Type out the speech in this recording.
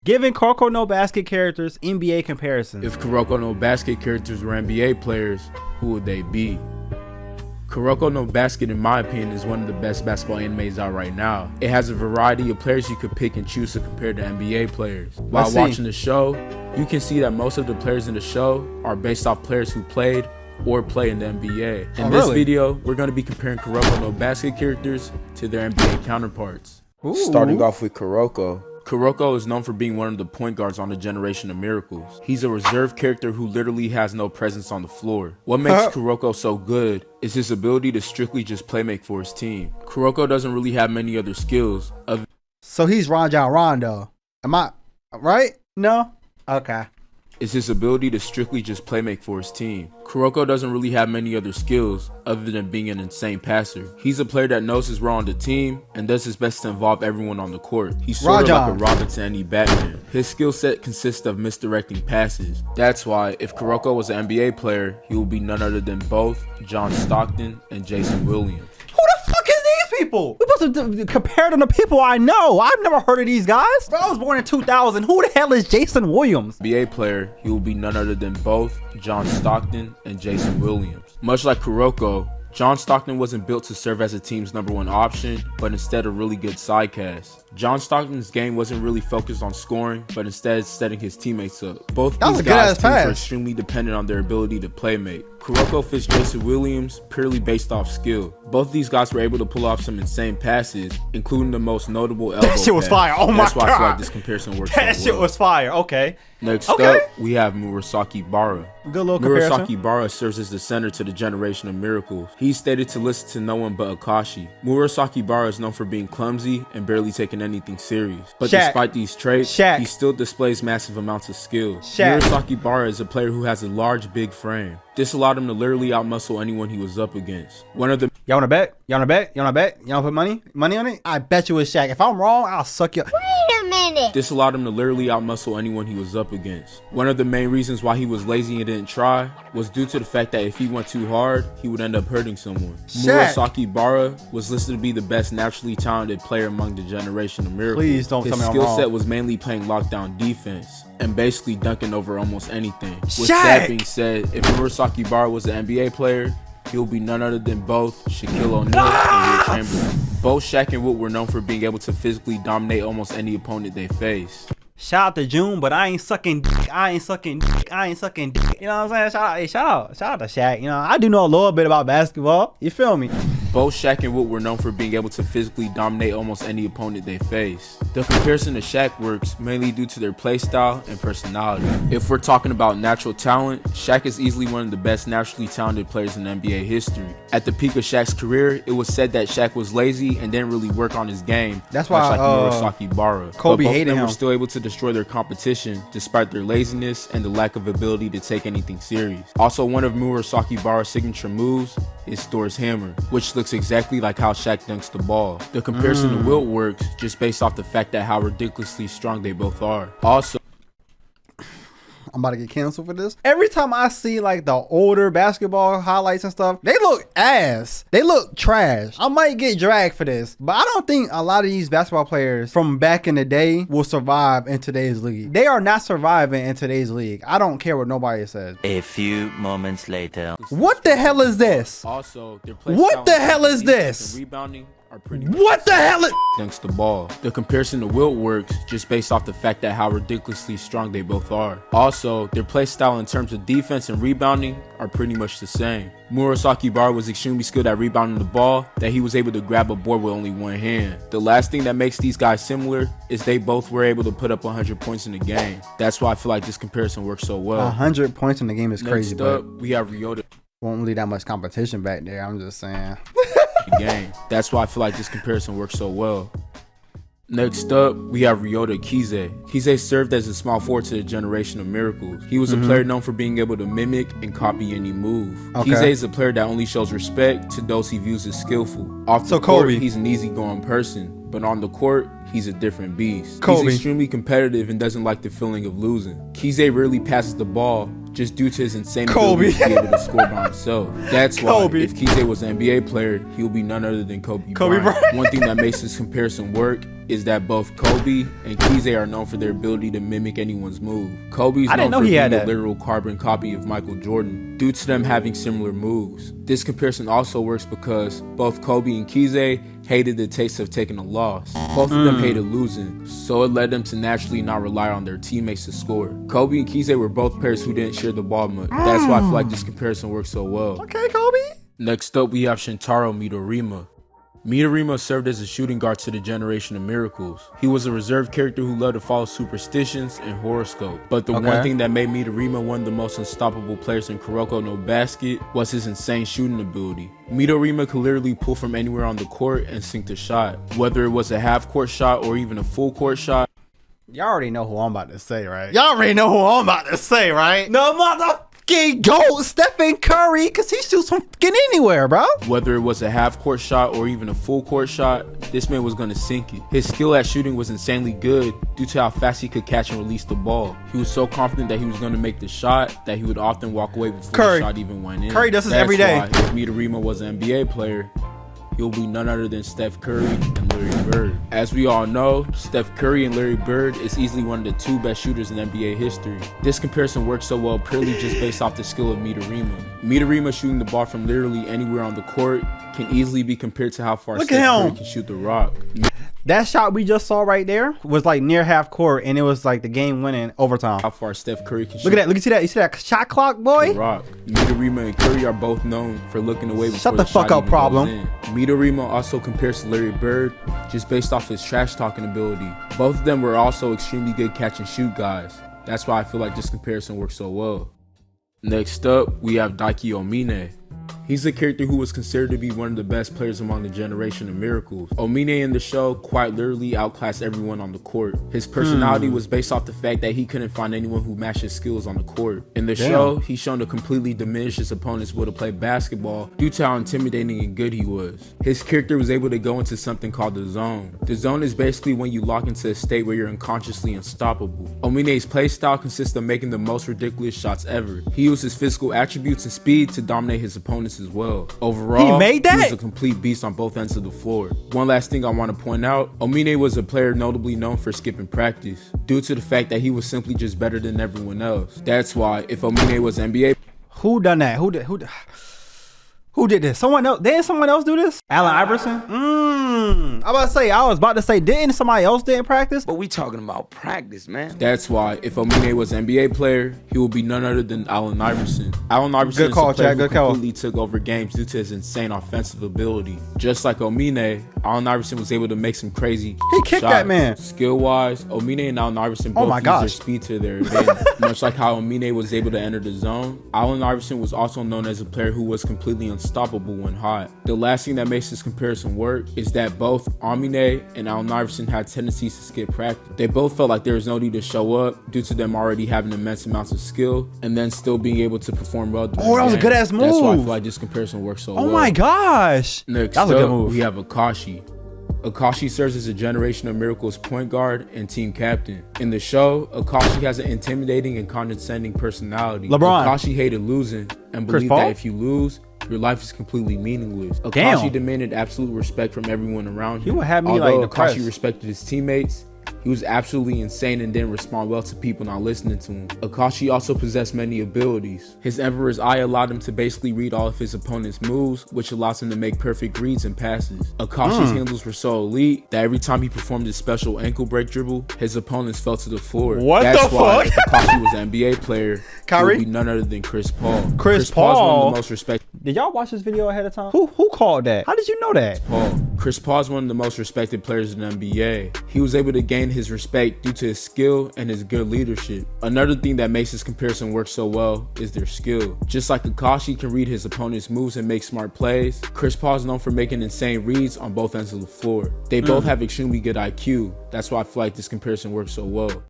Giving Kuroko no Basket characters NBA comparisons. If Kuroko no Basket characters were NBA players, who would they be? Kuroko no Basket, in my opinion, is one of the best basketball animes out right now. It has a variety of players you could pick and choose to compare to NBA players. While watching the show, you can see that most of the players in the show are based off players who played or play in the NBA. In this video, we're going to be comparing Kuroko no Basket characters to their NBA counterparts. Ooh. Starting off with Kuroko. Kuroko is known for being one of the point guards on the Generation of Miracles. He's a reserved character who literally has no presence on the floor. What makes Kuroko so good is his ability to strictly just playmake for his team. Kuroko doesn't really have many other skills. So he's Rondo. Am I right? No? Okay. Is his ability to strictly just playmake for his team. Kuroko doesn't really have many other skills other than being an insane passer. He's a player that knows his role on the team and does his best to involve everyone on the court. He's sort of like a Robin to any Batman. His skill set consists of misdirecting passes. That's why if Kuroko was an NBA player, he would be none other than both John Stockton and Jason Williams. Who the fuck is these people? We supposed to compare them to people I know. I've never heard of these guys. Bro, I was born in 2000. Who the hell is Jason Williams? NBA player, he will be none other than both John Stockton and Jason Williams. Much like Kuroko, John Stockton wasn't built to serve as a team's #1 option, but instead a really good sidecast. John Stockton's game wasn't really focused on scoring, but instead setting his teammates up. Both these guys' teams are extremely dependent on their ability to playmate. Kuroko fits Jason Williams purely based off skill. Both these guys were able to pull off some insane passes, including the most notable elbow That shit was fire. Oh my god. That's why I feel like this comparison works so well. That shit was fire. Okay. Next up, we have Murasaki Bar. Good little comparison. Murasaki Bar serves as the center to the Generation of Miracles. He's stated to listen to no one but Akashi. Murasaki Bar is known for being clumsy and barely taking anything serious. But despite these traits, he still displays massive amounts of skill. Murasaki Bar is a player who has a large, big frame. This allowed him to literally outmuscle anyone he was up against. One of the Y'all wanna bet? Y'all wanna bet? Y'all wanna bet? Y'all put money on it? I bet you it's Shaq. If I'm wrong, I'll suck you. Wait a minute. This allowed him to literally outmuscle anyone he was up against. One of the main reasons why he was lazy and didn't try was due to the fact that if he went too hard, he would end up hurting someone. Murasaki Bara was listed to be the best naturally talented player among the Generation of Miracles. Please don't tell me I'm wrong. His skill set was mainly playing lockdown defense and basically dunking over almost anything. With that being said, if Murasaki Bar was an NBA player, he'll be none other than both Shaquille O'Neal and Wilt Chamberlain. Both Shaq and Wilt were known for being able to physically dominate almost any opponent they faced. Shout out to June, but I ain't sucking dick. I ain't sucking dick. I ain't sucking dick. You know what I'm saying? Shout out to Shaq. You know, I do know a little bit about basketball. You feel me? Both Shaq and Wilt were known for being able to physically dominate almost any opponent they faced. The comparison to Shaq works mainly due to their play style and personality. If we're talking about natural talent, Shaq is easily one of the best naturally talented players in NBA history. At the peak of Shaq's career, it was said that Shaq was lazy and didn't really work on his game. That's why like Murasaki Bara. Kobe but both hated of them him. were still able to destroy their competition despite their laziness and the lack of ability to take anything serious. Also, one of Murasaki Bara's signature moves is Thor's hammer, which looks exactly like how Shaq dunks the ball. The comparison to Wilt works just based off the fact that how ridiculously strong they both are. Also, I'm about to get canceled for this. Every time I see like the older basketball highlights and stuff, they look ass. They look trash. I might get dragged for this, but I don't think a lot of these basketball players from back in the day will survive in today's league. They are not surviving in today's league. I don't care what nobody says. A few moments later. What the hell is this? Also, what the hell is this? Rebounding are pretty what the hell is dunks the ball. The comparison to Wilt works just based off the fact that how ridiculously strong they both are. Also, their play style in terms of defense and rebounding are pretty much the same. Murasaki Bar was extremely skilled at rebounding the ball, that he was able to grab a board with only one hand. The last thing that makes these guys similar is they both were able to put up 100 points in the game. That's why I feel like this comparison works so well. 100 points in the game is crazy. Next up, we have Ryota. Won't really that much competition back there. I'm just saying. Game. That's why I feel like this comparison works so well. Next up, we have Ryota Kise. Kise served as a small forward to the Generation of Miracles. He was a player known for being able to mimic and copy any move. Kise is a player that only shows respect to those he views as skillful. Off the court, he's an easygoing person, but on the court, he's a different beast. He's extremely competitive and doesn't like the feeling of losing. Kise rarely passes the ball just due to his insane ability to be able to score by himself. That's why if Kise was an NBA player, he would be none other than Kobe Bryant. One thing that makes this comparison work is that both Kobe and Kise are known for their ability to mimic anyone's move. Kobe's I didn't known know for he had being a that. literal carbon copy of Michael Jordan, due to them having similar moves. This comparison also works because both Kobe and Kise hated the taste of taking a loss. Both of them hated losing, so it led them to naturally not rely on their teammates to score. Kobe and Kise were both players who didn't share the ball much. That's why I feel like this comparison works so well. Okay, Kobe. Next up, we have Shintaro Midorima. Midorima served as a shooting guard to the generation of miracles. He was a reserved character who loved to follow superstitions and horoscope. But the one thing that made Midorima one of the most unstoppable players in Kuroko no Basket was his insane shooting ability. Midorima could literally pull from anywhere on the court and sink the shot. Whether it was a half-court shot or even a full-court shot. Y'all already know who I'm about to say, right? Y'all already know who I'm about to say, right? No motherfucking GOAT, Stephen Curry, because he shoots from fucking anywhere, bro. Whether it was a half-court shot or even a full-court shot, this man was going to sink it. His skill at shooting was insanely good due to how fast he could catch and release the ball. He was so confident that he was going to make the shot that he would often walk away before the shot even went in. Curry does this every day. That's why if Midorima was an NBA player, he'll be none other than Steph Curry and Larry Bird. As we all know, Steph Curry and Larry Bird is easily one of the two best shooters in NBA history. This comparison works so well purely just based off the skill of Midorima. Midorima shooting the ball from literally anywhere on the court can easily be compared to how far Steph Curry can shoot the rock. That shot we just saw right there was like near half court, and it was like the game winning overtime. How far Steph Curry can shoot. Look at that. Look, you see that? You see that shot clock, boy? Rock. Midorima and Curry are both known for looking away before Shut the fuck up, problem. Midorima also compares to Larry Bird just based off his trash talking ability. Both of them were also extremely good catch and shoot guys. That's why I feel like this comparison works so well. Next up, we have Daiki Omine. He's a character who was considered to be one of the best players among the generation of miracles. Omine in the show quite literally outclassed everyone on the court. His personality was based off the fact that he couldn't find anyone who matched his skills on the court. In the show, he's shown to completely diminish his opponent's will to play basketball due to how intimidating and good he was. His character was able to go into something called the zone. The zone is basically when you lock into a state where you're unconsciously unstoppable. Omine's playstyle consists of making the most ridiculous shots ever. He used his physical attributes and speed to dominate his opponents as well. Overall, he was a complete beast on both ends of the floor. One last thing I want to point out, Omine was a player notably known for skipping practice due to the fact that he was simply just better than everyone else. That's why if Omine was NBA, who done that? Who did this? Someone else? Didn't someone else do this? Allen Iverson? I was about to say, didn't somebody else didn't practice? But we talking about practice, man. That's why if Omine was an NBA player, he would be none other than Allen Iverson. Allen Iverson Good call, is a player Chad. Good who call. completely took over games due to his insane offensive ability. Just like Omine, Allen Iverson was able to make some crazy He kicked shots. that man. Skill-wise, Omine and Allen Iverson both used their speed to their advantage. Much like how Omine was able to enter the zone, Allen Iverson was also known as a player who was completely unstoppable when hot. The last thing that makes this comparison work is that both Omine and Allen Iverson had tendencies to skip practice. They both felt like there was no need to show up due to them already having immense amounts of skill and then still being able to perform well. That was a good ass move. That's why I feel like this comparison works so well. Oh my gosh. Next that was a good up, move. we have Akashi. Akashi serves as a generation of miracles point guard and team captain. In the show, Akashi has an intimidating and condescending personality. LeBron. Akashi hated losing and believed that if you lose, your life is completely meaningless. Akashi demanded absolute respect from everyone around him. He would have me Although like Akashi respected his teammates, he was absolutely insane and didn't respond well to people not listening to him. Akashi also possessed many abilities. His Emperor's Eye allowed him to basically read all of his opponent's moves, which allows him to make perfect reads and passes. Akashi's handles were so elite that every time he performed his special ankle break dribble, his opponents fell to the floor. That's why if Akashi was an NBA player, he would be none other than Chris Paul. Chris Paul is one Paul? of the most respected. Did y'all watch this video ahead of time? Who called that? How did you know that? Chris Paul is one of the most respected players in the NBA. He was able to gain his respect due to his skill and his good leadership. Another thing that makes this comparison work so well is their skill. Just like Akashi can read his opponent's moves and make smart plays, Chris Paul is known for making insane reads on both ends of the floor. They both have extremely good IQ. That's why I feel like this comparison works so well.